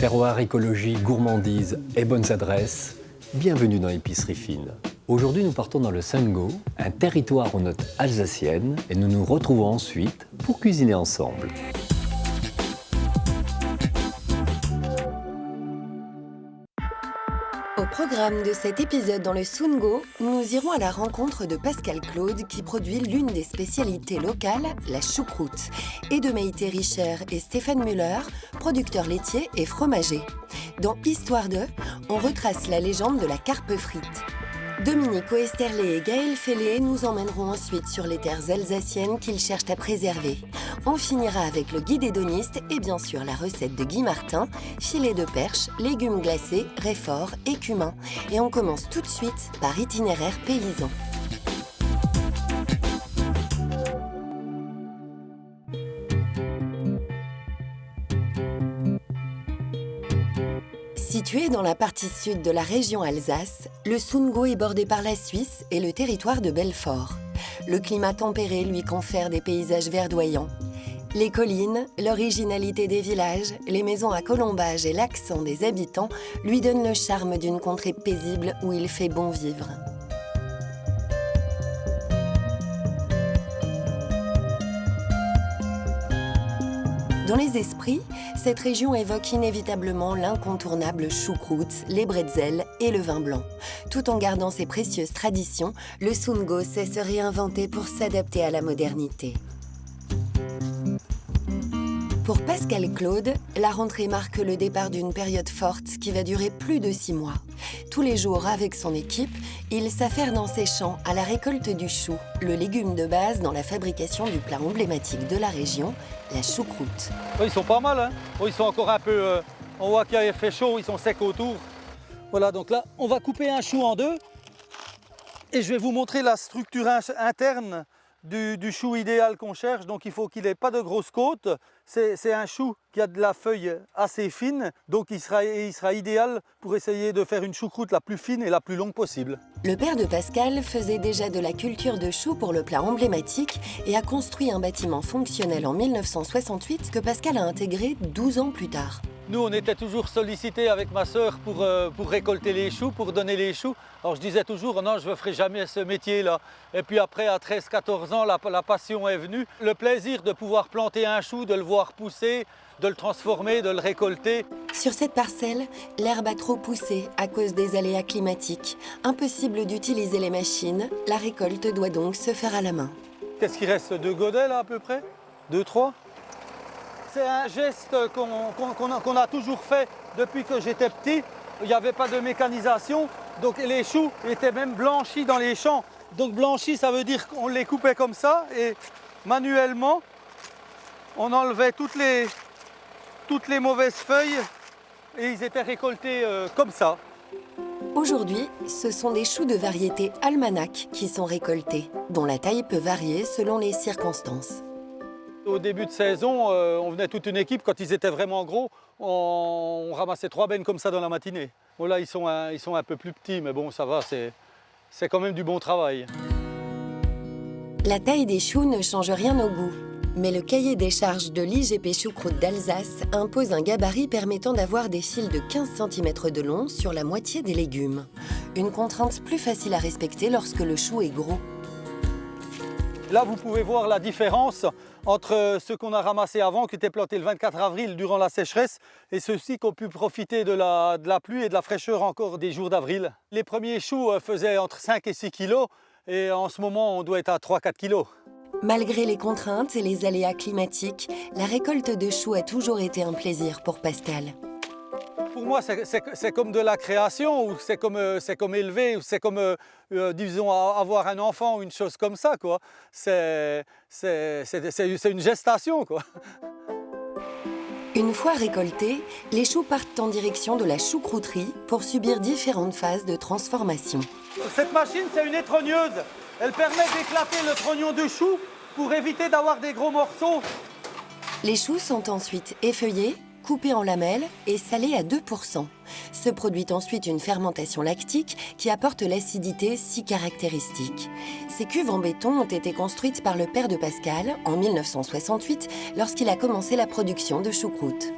Terroir, écologie, gourmandise et bonnes adresses, bienvenue dans Épicerie Fine. Aujourd'hui, nous partons dans le Sungo, un territoire aux notes alsaciennes, et nous nous retrouvons ensuite pour cuisiner ensemble. Au programme de cet épisode dans le Sungo, nous irons à la rencontre de Pascal Claude qui produit l'une des spécialités locales, la choucroute, et de Maïté Richer et Stéphane Müller, producteurs laitiers et fromagers. Dans Histoire de, on retrace la légende de la carpe frite. Dominique Oesterlé et Gaël Fellé nous emmèneront ensuite sur les terres alsaciennes qu'ils cherchent à préserver. On finira avec le guide hédoniste et bien sûr la recette de Guy Martin, filet de perche, légumes glacés, réfort et cumin. Et on commence tout de suite par itinéraire paysan. Situé dans la partie sud de la région Alsace, le Sungo est bordé par la Suisse et le territoire de Belfort. Le climat tempéré lui confère des paysages verdoyants. Les collines, l'originalité des villages, les maisons à colombages et l'accent des habitants lui donnent le charme d'une contrée paisible où il fait bon vivre. Dans les esprits, cette région évoque inévitablement l'incontournable choucroute, les bretzels et le vin blanc. Tout en gardant ses précieuses traditions, le Sungo sait se réinventer pour s'adapter à la modernité. Pour Pascal Claude, la rentrée marque le départ d'une période forte qui va durer plus de 6 mois. Tous les jours, avec son équipe, il s'affaire dans ses champs à la récolte du chou, le légume de base dans la fabrication du plat emblématique de la région, la choucroute. Oui, ils sont pas mal, hein. Oui, ils sont encore un peu... on voit qu'il a fait chaud, ils sont secs autour. Voilà, donc là, on va couper un chou en deux. Et je vais vous montrer la structure interne du chou idéal qu'on cherche. Donc il faut qu'il n'ait pas de grosses côtes. C'est un chou qui a de la feuille assez fine. Donc il sera idéal pour essayer de faire une choucroute la plus fine et la plus longue possible. Le père de Pascal faisait déjà de la culture de choux pour le plat emblématique et a construit un bâtiment fonctionnel en 1968 que Pascal a intégré 12 ans plus tard. Nous, on était toujours sollicités avec ma sœur pour récolter les choux, pour donner les choux. Alors je disais toujours, non, je ne ferai jamais ce métier-là. Et puis après, à 13-14 ans, la passion est venue. Le plaisir de pouvoir planter un chou, de le voir pousser, de le transformer, de le récolter. Sur cette parcelle, l'herbe a trop poussé à cause des aléas climatiques. Impossible d'utiliser les machines, la récolte doit donc se faire à la main. Qu'est-ce qu'il reste? 2 godets là à peu près? 2, 3? C'est un geste qu'on a toujours fait depuis que j'étais petit. Il n'y avait pas de mécanisation, donc les choux étaient même blanchis dans les champs. Donc blanchis, ça veut dire qu'on les coupait comme ça et manuellement, on enlevait toutes les mauvaises feuilles et ils étaient récoltés comme ça. Aujourd'hui, ce sont des choux de variété almanach qui sont récoltés, dont la taille peut varier selon les circonstances. Au début de saison, on venait toute une équipe. Quand ils étaient vraiment gros, on ramassait 3 bennes comme ça dans la matinée. Bon, là, ils sont un peu plus petits, mais bon, ça va, c'est quand même du bon travail. La taille des choux ne change rien au goût. Mais le cahier des charges de l'IGP Choucroute d'Alsace impose un gabarit permettant d'avoir des fils de 15 cm de long sur la moitié des légumes. Une contrainte plus facile à respecter lorsque le chou est gros. Là, vous pouvez voir la différence entre ceux qu'on a ramassés avant, qui étaient plantés le 24 avril durant la sécheresse, et ceux-ci qui ont pu profiter de la pluie et de la fraîcheur encore des jours d'avril. Les premiers choux faisaient entre 5 et 6 kg, et en ce moment, on doit être à 3-4 kg. Malgré les contraintes et les aléas climatiques, la récolte de choux a toujours été un plaisir pour Pascal. Pour moi, c'est comme de la création, ou c'est comme élever, ou c'est comme, disons, avoir un enfant ou une chose comme ça, quoi. C'est une gestation, quoi. Une fois récoltés, les choux partent en direction de la choucrouterie pour subir différentes phases de transformation. Cette machine, c'est une étrogneuse. Elle permet d'éclater le trognon de chou pour éviter d'avoir des gros morceaux. Les choux sont ensuite effeuillés, coupés en lamelles et salés à 2%. Se produit ensuite une fermentation lactique qui apporte l'acidité si caractéristique. Ces cuves en béton ont été construites par le père de Pascal en 1968 lorsqu'il a commencé la production de choucroute.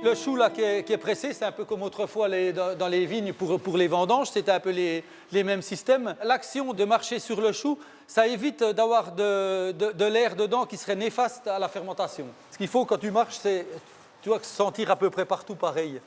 Le chou là, qui est pressé, c'est un peu comme autrefois dans les vignes pour les vendanges, c'était un peu les mêmes systèmes. L'action de marcher sur le chou, ça évite d'avoir de l'air dedans qui serait néfaste à la fermentation. Ce qu'il faut quand tu marches, c'est tu dois sentir à peu près partout pareil.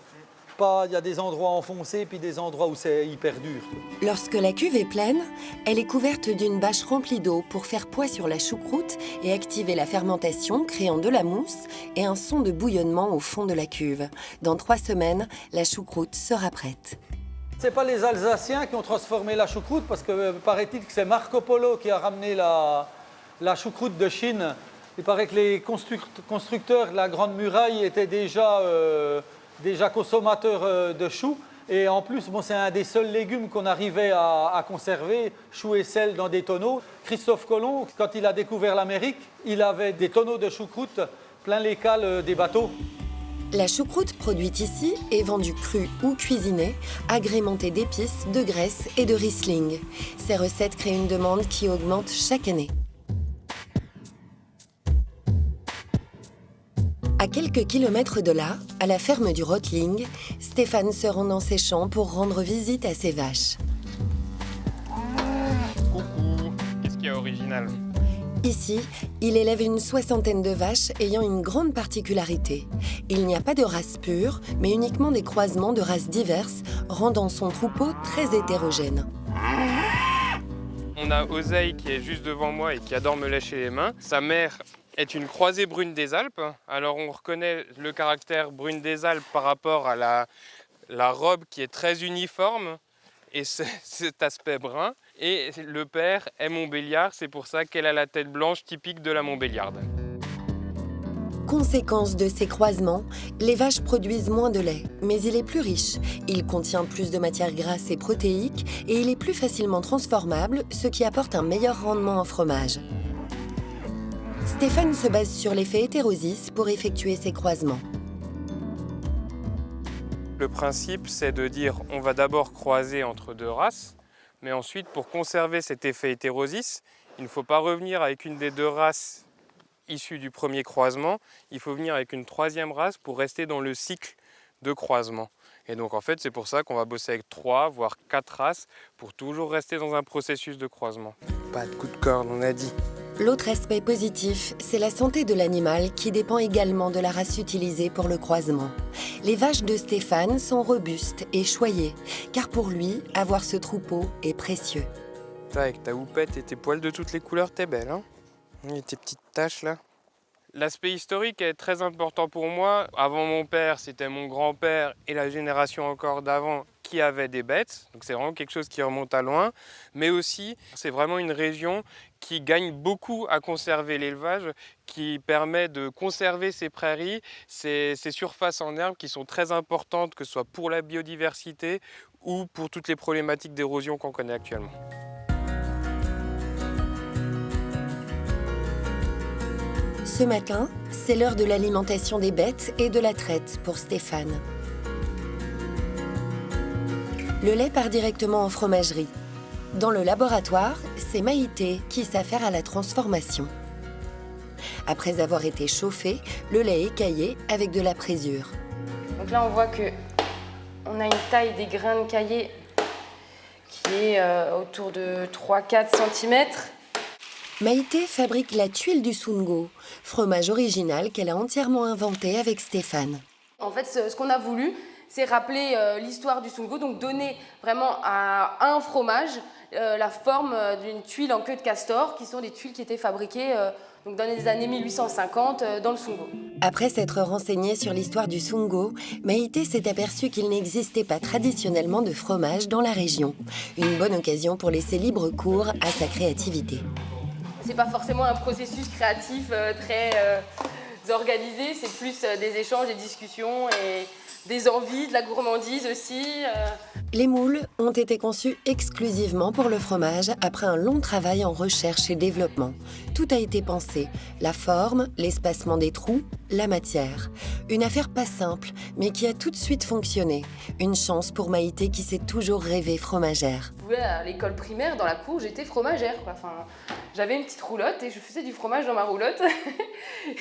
Il y a des endroits enfoncés puis des endroits où c'est hyper dur. Lorsque la cuve est pleine, elle est couverte d'une bâche remplie d'eau pour faire poids sur la choucroute et activer la fermentation, créant de la mousse et un son de bouillonnement au fond de la cuve. Dans 3 semaines, la choucroute sera prête. Ce n'est pas les Alsaciens qui ont transformé la choucroute, parce que paraît-il que c'est Marco Polo qui a ramené la choucroute de Chine. Il paraît que les constructeurs de la Grande Muraille étaient déjà consommateurs de choux. Et en plus, c'est un des seuls légumes qu'on arrivait à conserver, choux et sel dans des tonneaux. Christophe Colomb, quand il a découvert l'Amérique, il avait des tonneaux de choucroute plein les cales des bateaux. La choucroute produite ici est vendue crue ou cuisinée, agrémentée d'épices, de graisse et de Riesling. Ces recettes créent une demande qui augmente chaque année. À quelques kilomètres de là, à la ferme du Rotling, Stéphane se rend dans ses champs pour rendre visite à ses vaches. Coucou, qu'est-ce qu'il y a original? Ici, il élève une 60aine de vaches ayant une grande particularité. Il n'y a pas de race pure, mais uniquement des croisements de races diverses, rendant son troupeau très hétérogène. On a Oseille qui est juste devant moi et qui adore me lécher les mains. Sa mère est une croisée brune des Alpes. Alors on reconnaît le caractère brune des Alpes par rapport à la robe qui est très uniforme et cet aspect brun. Et le père est Montbéliard, c'est pour ça qu'elle a la tête blanche typique de la Montbéliarde. Conséquence de ces croisements, les vaches produisent moins de lait, mais il est plus riche. Il contient plus de matières grasses et protéiques et il est plus facilement transformable, ce qui apporte un meilleur rendement en fromage. Stéphane se base sur l'effet hétérosis pour effectuer ces croisements. Le principe, c'est de dire on va d'abord croiser entre deux races, mais ensuite, pour conserver cet effet hétérosis, il ne faut pas revenir avec une des deux races issues du premier croisement, il faut venir avec une troisième race pour rester dans le cycle de croisement. Et donc en fait, c'est pour ça qu'on va bosser avec 3, voire 4 races, pour toujours rester dans un processus de croisement. Pas de coup de corne, on a dit. L'autre aspect positif, c'est la santé de l'animal qui dépend également de la race utilisée pour le croisement. Les vaches de Stéphane sont robustes et choyées, car pour lui, avoir ce troupeau est précieux. Avec ta houppette et tes poils de toutes les couleurs, t'es belle, hein? Et tes petites taches là. L'aspect historique est très important pour moi. Avant mon père, c'était mon grand-père et la génération encore d'avant qui avait des bêtes. Donc c'est vraiment quelque chose qui remonte à loin. Mais aussi, c'est vraiment une région qui gagne beaucoup à conserver l'élevage, qui permet de conserver ces prairies, ces surfaces en herbe qui sont très importantes, que ce soit pour la biodiversité ou pour toutes les problématiques d'érosion qu'on connaît actuellement. Ce matin, c'est l'heure de l'alimentation des bêtes et de la traite pour Stéphane. Le lait part directement en fromagerie. Dans le laboratoire, c'est Maïté qui s'affaire à la transformation. Après avoir été chauffé, le lait est caillé avec de la présure. Donc là, on voit qu'on a une taille des grains de caillé qui est autour de 3-4 cm. Maïté fabrique la tuile du Sungo, fromage original qu'elle a entièrement inventé avec Stéphane. En fait, ce qu'on a voulu, c'est rappeler l'histoire du Sungo, donc donner vraiment à un fromage la forme d'une tuile en queue de castor, qui sont des tuiles qui étaient fabriquées donc dans les années 1850 dans le Sungo. Après s'être renseignée sur l'histoire du Sungo, Maïté s'est aperçue qu'il n'existait pas traditionnellement de fromage dans la région. Une bonne occasion pour laisser libre cours à sa créativité. C'est pas forcément un processus créatif très organisé, c'est plus des échanges, des discussions et des envies, de la gourmandise aussi. Les moules ont été conçus exclusivement pour le fromage après un long travail en recherche et développement. Tout a été pensé, la forme, l'espacement des trous, la matière. Une affaire pas simple, mais qui a tout de suite fonctionné. Une chance pour Maïté qui s'est toujours rêvée fromagère. Ouais, à l'école primaire, dans la cour, j'étais fromagère, quoi. Enfin, j'avais une petite roulotte et je faisais du fromage dans ma roulotte.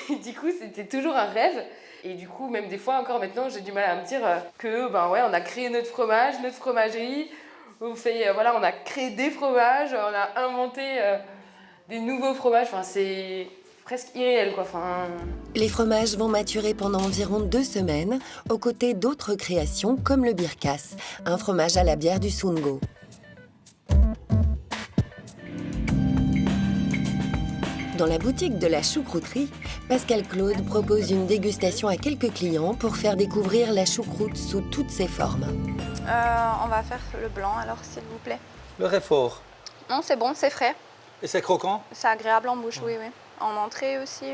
Et du coup, c'était toujours un rêve. Et du coup, même des fois, encore maintenant, j'ai du mal à me dire que, on a créé notre fromage, notre fromagerie. On a créé des fromages, on a inventé des nouveaux fromages. Enfin, c'est presque irréel, quoi. Les fromages vont maturer pendant environ 2 semaines, aux côtés d'autres créations comme le birkas, un fromage à la bière du Sungo. Dans la boutique de la choucrouterie, Pascal Claude propose une dégustation à quelques clients pour faire découvrir la choucroute sous toutes ses formes. On va faire le blanc alors, s'il vous plaît. Le réfort. Non, c'est bon, c'est frais. Et c'est croquant? C'est agréable en bouche, oui. En entrée aussi.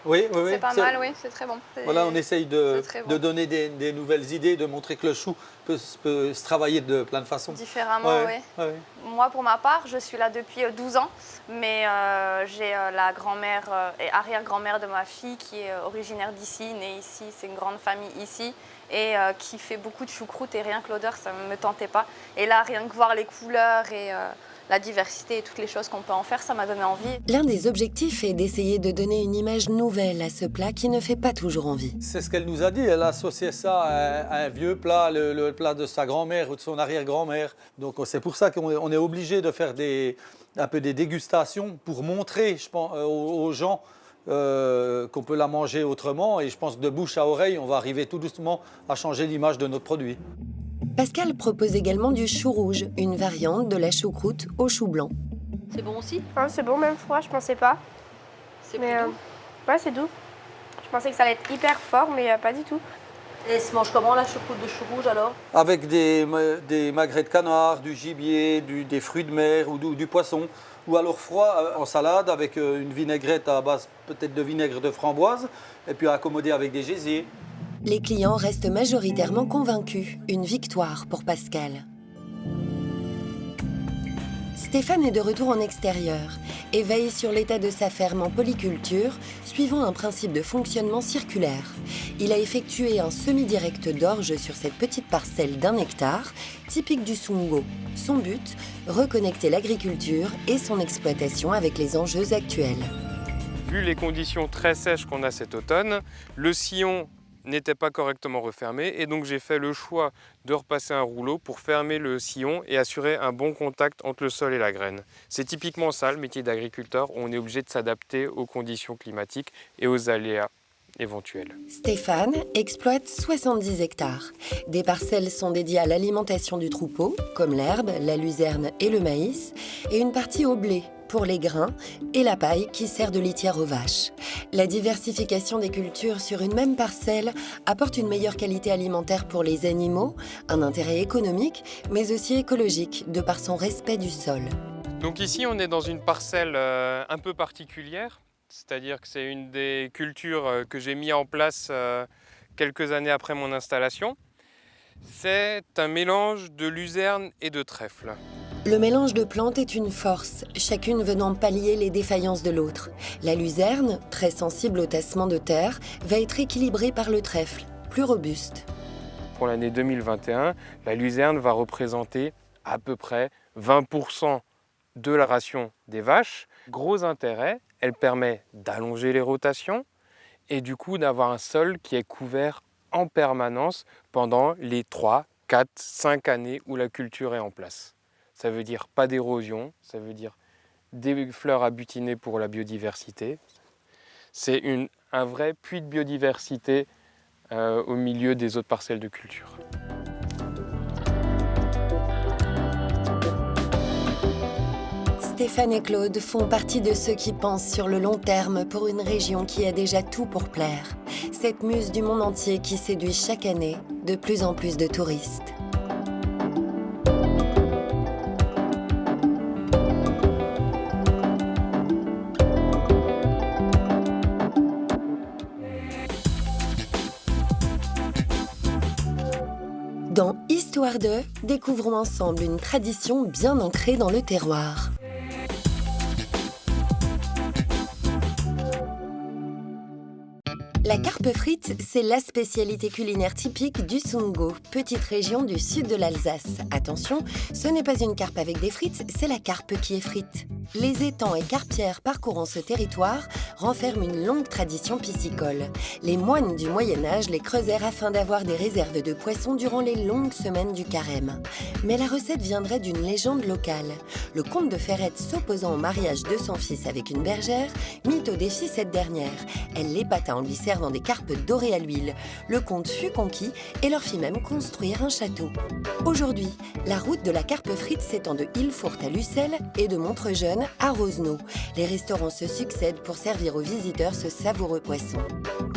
Oui. C'est pas mal, oui, c'est très bon. Voilà, on essaye de bon. donner des nouvelles idées, de montrer que le chou peut se travailler de plein de façons. Différemment, oui. Moi, pour ma part, je suis là depuis 12 ans, mais j'ai la grand-mère et arrière-grand-mère de ma fille qui est originaire d'ici, née ici, c'est une grande famille ici, et qui fait beaucoup de choucroute, et rien que l'odeur, ça ne me tentait pas. Et là, rien que voir les couleurs et la diversité et toutes les choses qu'on peut en faire, ça m'a donné envie. L'un des objectifs est d'essayer de donner une image nouvelle à ce plat qui ne fait pas toujours envie. C'est ce qu'elle nous a dit, elle a associé ça à un vieux plat, le plat de sa grand-mère ou de son arrière-grand-mère. Donc c'est pour ça qu'on est obligé de faire un peu des dégustations pour montrer, je pense, aux gens qu'on peut la manger autrement. Et je pense que de bouche à oreille, on va arriver tout doucement à changer l'image de notre produit. Pascal propose également du chou rouge, une variante de la choucroute au chou blanc. C'est bon aussi? C'est bon, même froid, je pensais pas. C'est plus doux? Ouais, c'est doux. Je pensais que ça allait être hyper fort, mais pas du tout. Et elle se mange comment la choucroute de chou rouge alors? Avec des magrets de canard, du gibier, des fruits de mer ou du poisson. Ou alors froid en salade avec une vinaigrette à base peut-être de vinaigre de framboise et puis accommodé avec des gésiers. Les clients restent majoritairement convaincus. Une victoire pour Pascal. Stéphane est de retour en extérieur et veille sur l'état de sa ferme en polyculture, suivant un principe de fonctionnement circulaire. Il a effectué un semi-direct d'orge sur cette petite parcelle d'1 hectare, typique du Sungo. Son but, reconnecter l'agriculture et son exploitation avec les enjeux actuels. Vu les conditions très sèches qu'on a cet automne, le sillon n'était pas correctement refermé et donc j'ai fait le choix de repasser un rouleau pour fermer le sillon et assurer un bon contact entre le sol et la graine. C'est typiquement ça le métier d'agriculteur, on est obligé de s'adapter aux conditions climatiques et aux aléas éventuels. Stéphane exploite 70 hectares. Des parcelles sont dédiées à l'alimentation du troupeau, comme l'herbe, la luzerne et le maïs, et une partie au blé, pour les grains, et la paille qui sert de litière aux vaches. La diversification des cultures sur une même parcelle apporte une meilleure qualité alimentaire pour les animaux, un intérêt économique, mais aussi écologique, de par son respect du sol. Donc ici, on est dans une parcelle un peu particulière, c'est-à-dire que c'est une des cultures que j'ai mis en place quelques années après mon installation. C'est un mélange de luzerne et de trèfle. Le mélange de plantes est une force, chacune venant pallier les défaillances de l'autre. La luzerne, très sensible au tassement de terre, va être équilibrée par le trèfle, plus robuste. Pour l'année 2021, la luzerne va représenter à peu près 20% de la ration des vaches. Gros intérêt, elle permet d'allonger les rotations et du coup d'avoir un sol qui est couvert en permanence pendant les 3, 4, 5 années où la culture est en place. Ça veut dire pas d'érosion, ça veut dire des fleurs à butiner pour la biodiversité. C'est un vrai puits de biodiversité au milieu des autres parcelles de culture. Stéphane et Claude font partie de ceux qui pensent sur le long terme pour une région qui a déjà tout pour plaire. Cette muse du monde entier qui séduit chaque année de plus en plus de touristes. Dans Histoire de, découvrons ensemble une tradition bien ancrée dans le terroir. La carpe frite, c'est la spécialité culinaire typique du Sungo, petite région du sud de l'Alsace. Attention, ce n'est pas une carpe avec des frites, c'est la carpe qui est frite. Les étangs et carpières parcourant ce territoire renferment une longue tradition piscicole. Les moines du Moyen-Âge les creusèrent afin d'avoir des réserves de poissons durant les longues semaines du carême. Mais la recette viendrait d'une légende locale. Le comte de Ferrette, s'opposant au mariage de son fils avec une bergère, mit au défi cette dernière. Elle l'épata en lui servant des carpes dorées à l'huile. Le comte fut conquis et leur fit même construire un château. Aujourd'hui, la route de la carpe frite s'étend de Hillefourt à Lucelle et de Montrejeune à Rosenau. Les restaurants se succèdent pour servir aux visiteurs ce savoureux poisson.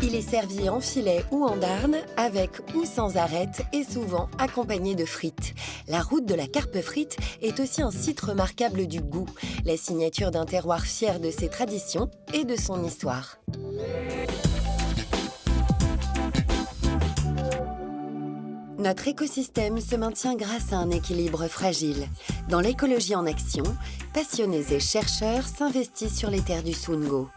Il est servi en filet ou en darne, avec ou sans arête et souvent accompagné de frites. La route de la carpe frite est aussi un site remarquable du goût, la signature d'un terroir fier de ses traditions et de son histoire. Notre écosystème se maintient grâce à un équilibre fragile. Dans l'écologie en action, passionnés et chercheurs s'investissent sur les terres du Soungo.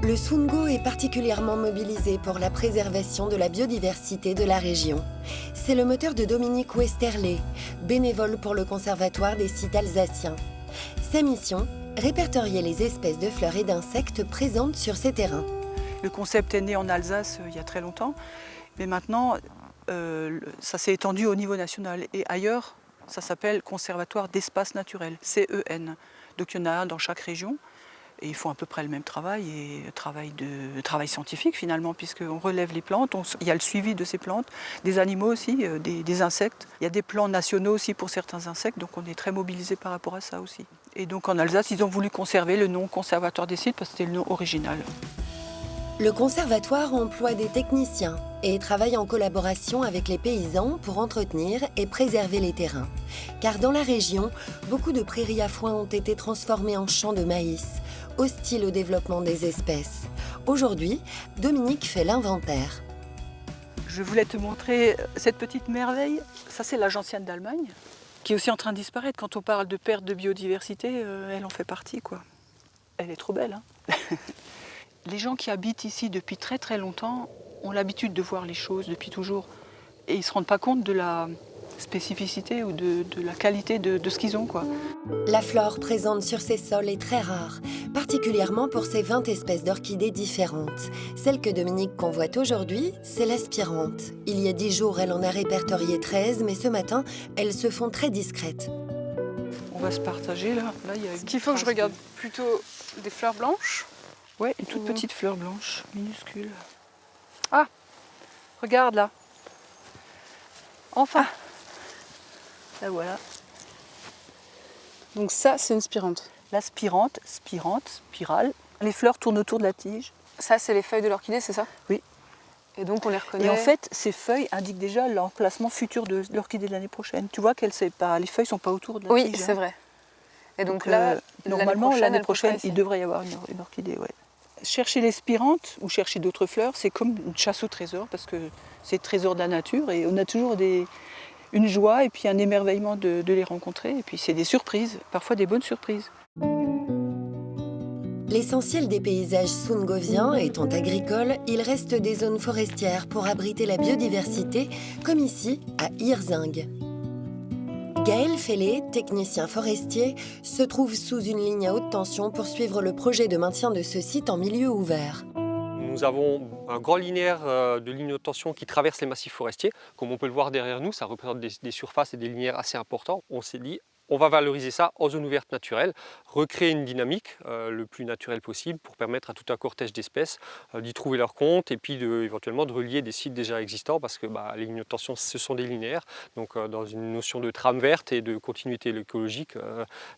Le Soungo est particulièrement mobilisé pour la préservation de la biodiversité de la région. C'est le moteur de Dominique Westerlet, bénévole pour le Conservatoire des sites alsaciens. Sa mission, répertorier les espèces de fleurs et d'insectes présentes sur ces terrains. Le concept est né en Alsace il y a très longtemps, mais maintenant ça s'est étendu au niveau national. Et ailleurs, ça s'appelle Conservatoire d'espaces naturels, CEN. Donc il y en a un dans chaque région. Et ils font à peu près le même travail, et travail scientifique finalement, puisqu'on relève les plantes, il y a le suivi de ces plantes, des animaux aussi, des insectes. Il y a des plans nationaux aussi pour certains insectes, donc on est très mobilisés par rapport à ça aussi. Et donc en Alsace, ils ont voulu conserver le nom Conservatoire des sites parce que c'était le nom original. Le conservatoire emploie des techniciens et travaille en collaboration avec les paysans pour entretenir et préserver les terrains. Car dans la région, beaucoup de prairies à foin ont été transformées en champs de maïs, hostiles au développement des espèces. Aujourd'hui, Dominique fait l'inventaire. Je voulais te montrer cette petite merveille. Ça, c'est la gentiane d'Allemagne, qui est aussi en train de disparaître. Quand on parle de perte de biodiversité, elle en fait partie, quoi. Elle est trop belle, hein. Les gens qui habitent ici depuis très très longtemps ont l'habitude de voir les choses depuis toujours. Et ils ne se rendent pas compte de la spécificité ou de la qualité de ce qu'ils ont, quoi. La flore présente sur ces sols est très rare, particulièrement pour ces 20 espèces d'orchidées différentes. Celle que Dominique convoite aujourd'hui, c'est l'aspirante. Il y a 10 jours, elle en a répertorié 13, mais ce matin, elles se font très discrètes. On va se partager, là. Il y a Est-ce qu'il faut que je regarde plutôt des fleurs blanches? Ouais, une toute petite fleur blanche, minuscule. Ah, regarde là. Enfin. Là voilà. Donc ça, c'est une spirante. L'aspirante, spirale. Les fleurs tournent autour de la tige. Ça, c'est les feuilles de l'orchidée, c'est ça? Oui. Et donc on les reconnaît. Et en fait, ces feuilles indiquent déjà l'emplacement futur de l'orchidée de l'année prochaine. Tu vois qu'elles, les feuilles ne sont pas autour de la tige. Oui, c'est vrai. Et donc là, normalement, l'année prochaine, il il devrait y avoir une orchidée, ouais. Chercher les spirantes ou chercher d'autres fleurs, c'est comme une chasse au trésor parce que c'est le trésor de la nature et on a toujours une joie et puis un émerveillement de les rencontrer. Et puis c'est des surprises, parfois des bonnes surprises. L'essentiel des paysages soungoviens étant agricoles, il reste des zones forestières pour abriter la biodiversité, comme ici à Hirzing. Gaël Fellé, technicien forestier, se trouve sous une ligne à haute tension pour suivre le projet de maintien de ce site en milieu ouvert. Nous avons un grand linéaire de lignes de tension qui traverse les massifs forestiers. Comme on peut le voir derrière nous, ça représente des surfaces et des linéaires assez importants. On s'est dit, on va valoriser ça en zone ouverte naturelle, recréer une dynamique le plus naturelle possible pour permettre à tout un cortège d'espèces d'y trouver leur compte et puis éventuellement de relier des sites déjà existants parce que les lignes de tension, ce sont des linéaires. Donc dans une notion de trame verte et de continuité écologique,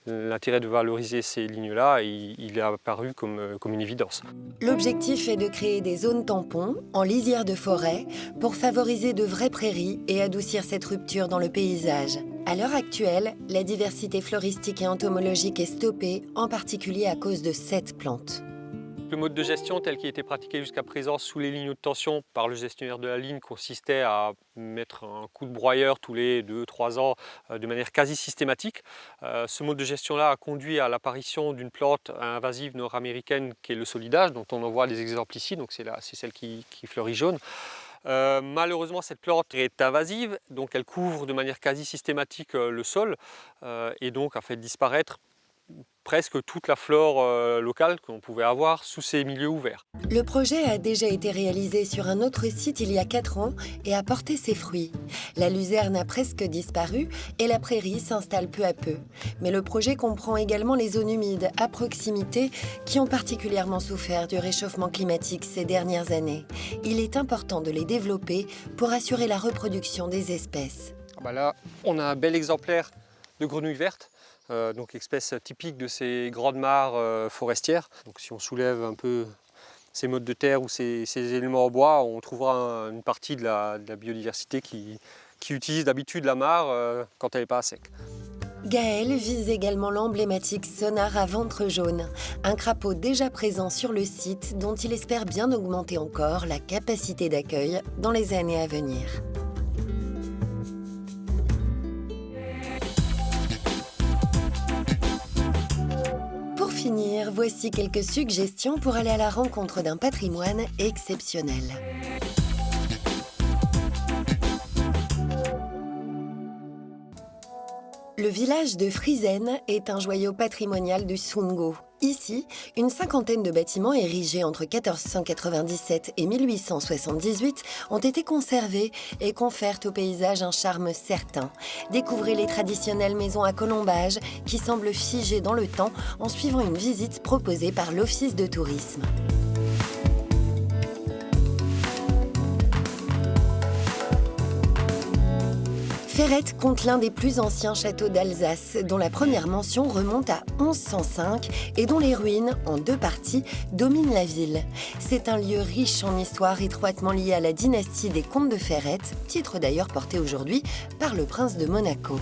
l'intérêt de valoriser ces lignes-là, il est apparu comme une évidence. L'objectif est de créer des zones tampons en lisière de forêt pour favoriser de vraies prairies et adoucir cette rupture dans le paysage. À l'heure actuelle, la diversité floristique et entomologique est stoppée, en particulier à cause de 7 plantes. Le mode de gestion tel qu'il était pratiqué jusqu'à présent sous les lignes de tension par le gestionnaire de la ligne consistait à mettre un coup de broyeur tous les 2-3 ans de manière quasi systématique. Ce mode de gestion-là a conduit à l'apparition d'une plante invasive nord-américaine qui est le solidage, dont on en voit des exemples ici, donc c'est celle qui fleurit jaune. Malheureusement, cette plante est invasive, donc elle couvre de manière quasi systématique le sol et donc a fait disparaître presque toute la flore locale que l'on pouvait avoir sous ces milieux ouverts. Le projet a déjà été réalisé sur un autre site il y a 4 ans et a porté ses fruits. La luzerne a presque disparu et la prairie s'installe peu à peu. Mais le projet comprend également les zones humides à proximité qui ont particulièrement souffert du réchauffement climatique ces dernières années. Il est important de les développer pour assurer la reproduction des espèces. Là, on a un bel exemplaire de grenouille verte. Donc espèce typique de ces grandes mares forestières. Donc si on soulève un peu ces modes de terre ou ces éléments en bois, on trouvera une partie de la biodiversité qui utilise d'habitude la mare quand elle n'est pas à sec. Gaël vise également l'emblématique sonar à ventre jaune, un crapaud déjà présent sur le site dont il espère bien augmenter encore la capacité d'accueil dans les années à venir. Pour finir, voici quelques suggestions pour aller à la rencontre d'un patrimoine exceptionnel. Le village de Friesen est un joyau patrimonial du Sundgau. Ici, une cinquantaine de bâtiments érigés entre 1497 et 1878 ont été conservés et confèrent au paysage un charme certain. Découvrez les traditionnelles maisons à colombages qui semblent figées dans le temps en suivant une visite proposée par l'Office de tourisme. Ferrette compte l'un des plus anciens châteaux d'Alsace, dont la première mention remonte à 1105 et dont les ruines, en 2 parties, dominent la ville. C'est un lieu riche en histoire étroitement lié à la dynastie des comtes de Ferrette, titre d'ailleurs porté aujourd'hui par le prince de Monaco.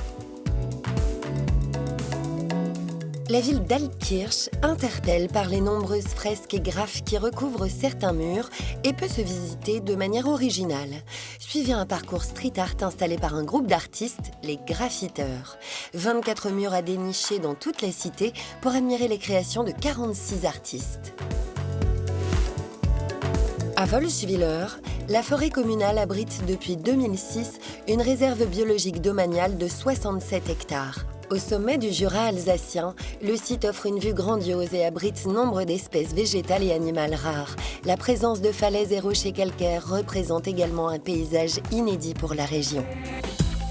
La ville d'Altkirch interpelle par les nombreuses fresques et graphes qui recouvrent certains murs et peut se visiter de manière originale. Suivez un parcours street art installé par un groupe d'artistes, les graffiteurs. 24 murs à dénicher dans toute la cité pour admirer les créations de 46 artistes. À Wolfswiller, la forêt communale abrite depuis 2006 une réserve biologique domaniale de 67 hectares. Au sommet du Jura alsacien, le site offre une vue grandiose et abrite nombre d'espèces végétales et animales rares. La présence de falaises et rochers calcaires représente également un paysage inédit pour la région.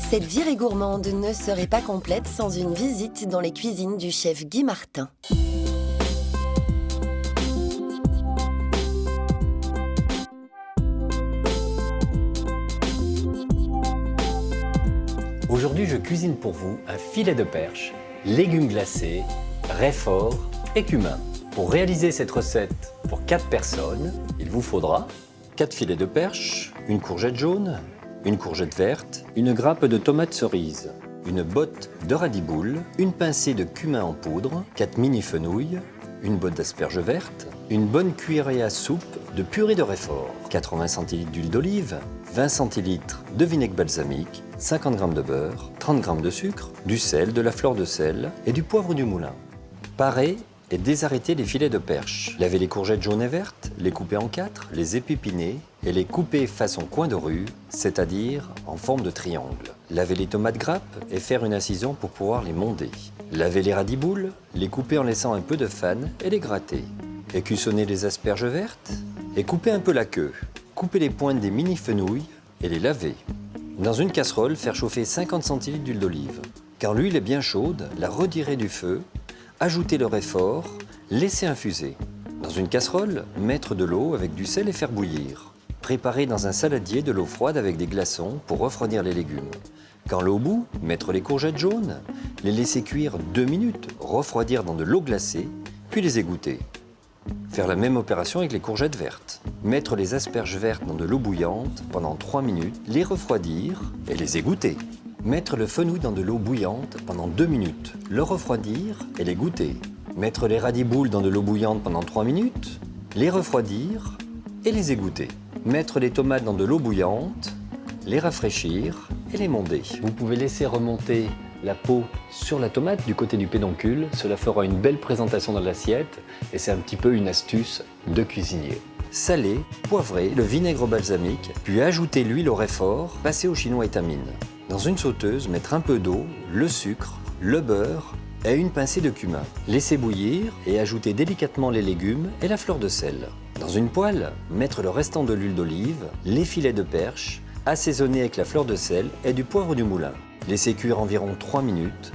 Cette virée gourmande ne serait pas complète sans une visite dans les cuisines du chef Guy Martin. Aujourd'hui, je cuisine pour vous un filet de perche, légumes glacés, raifort et cumin. Pour réaliser cette recette pour 4 personnes, il vous faudra 4 filets de perche, une courgette jaune, une courgette verte, une grappe de tomates cerises, une botte de radis-boules, une pincée de cumin en poudre, 4 mini-fenouilles, une botte d'asperges vertes, une bonne cuillerée à soupe de purée de raifort, 80 cl d'huile d'olive, 20 cl de vinaigre balsamique, 50 g de beurre, 30 g de sucre, du sel, de la fleur de sel et du poivre du moulin. Parez et désarrêtez les filets de perche. Lavez les courgettes jaunes et vertes, les coupez en 4, les épépiner et les couper façon coin de rue, c'est-à-dire en forme de triangle. Lavez les tomates grappes et faire une incision pour pouvoir les monder. Lavez les radis-boules, les couper en laissant un peu de fan et les gratter. Écussonnez les asperges vertes et coupez un peu la queue. Coupez les pointes des mini-fenouilles et les lavez. Dans une casserole, faire chauffer 50 cl d'huile d'olive. Quand l'huile est bien chaude, la retirer du feu, ajouter le raifort, laisser infuser. Dans une casserole, mettre de l'eau avec du sel et faire bouillir. Préparer dans un saladier de l'eau froide avec des glaçons pour refroidir les légumes. Quand l'eau bout, mettre les courgettes jaunes, les laisser cuire 2 minutes, refroidir dans de l'eau glacée, puis les égoutter. Faire la même opération avec les courgettes vertes. Mettre les asperges vertes dans de l'eau bouillante pendant 3 minutes, les refroidir et les égoutter. Mettre le fenouil dans de l'eau bouillante pendant 2 minutes, le refroidir et les goûter. Mettre les radis-boules dans de l'eau bouillante pendant 3 minutes, les refroidir et les égoutter. Mettre les tomates dans de l'eau bouillante, les rafraîchir et les monder. Vous pouvez laisser remonter la peau sur la tomate du côté du pédoncule. Cela fera une belle présentation dans l'assiette et c'est un petit peu une astuce de cuisinier. Saler, poivrer, le vinaigre balsamique, puis ajouter l'huile au réfort, passer au chinois étamine. Dans une sauteuse, mettre un peu d'eau, le sucre, le beurre et une pincée de cumin. Laisser bouillir et ajouter délicatement les légumes et la fleur de sel. Dans une poêle, mettre le restant de l'huile d'olive, les filets de perche, assaisonner avec la fleur de sel et du poivre du moulin. Laisser cuire environ 3 minutes,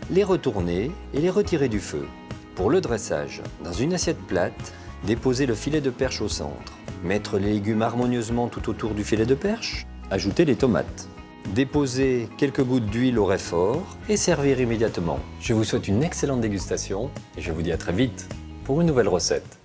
les retourner et les retirer du feu. Pour le dressage, dans une assiette plate, déposer le filet de perche au centre. Mettre les légumes harmonieusement tout autour du filet de perche, ajouter les tomates. Déposer quelques gouttes d'huile au réfort et servir immédiatement. Je vous souhaite une excellente dégustation et je vous dis à très vite pour une nouvelle recette.